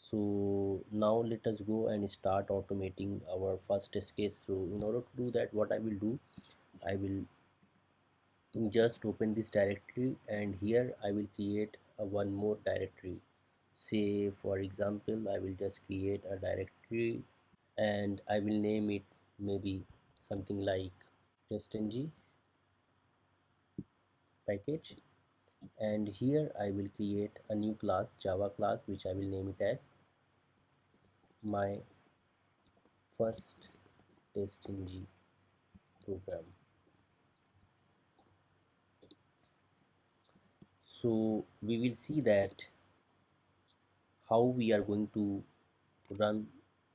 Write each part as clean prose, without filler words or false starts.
So now let us go and start automating our first test case. So in order to do that, what I will do, I will just open this directory, and here I will create a one more directory. Say for example, I will just create a directory and I will name it maybe something like TestNG package. And here I will create a new class, Java class, which I will name it as my first TestNG program. So we will see that how we are going to run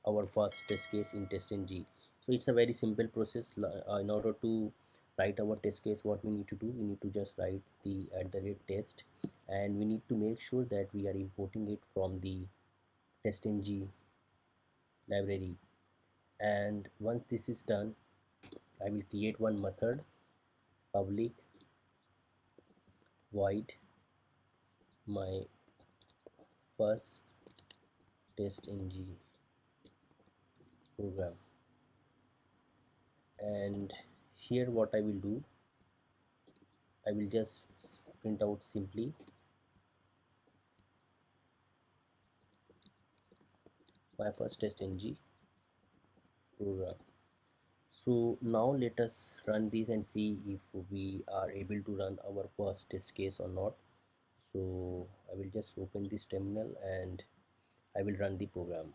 our first test case in TestNG. So it's a very simple process. In order to write our test case, what we need to do, we need to just write the @test, and we need to make sure that we are importing it from the TestNG library. And once this is done, I will create one method, public void my first TestNG program. And here what I will do, I will just print out simply my first TestNG program. So now let us run this and see if we are able to run our first test case or not. So I will just open this terminal and I will run the program.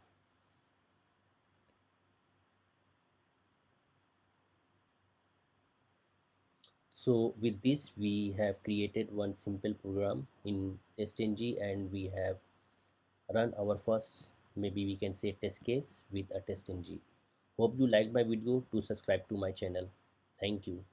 So with this we have created one simple program in TestNG, and we have run our first, maybe we can say, test case with a TestNG. Hope you liked my video. To subscribe to my channel. Thank you.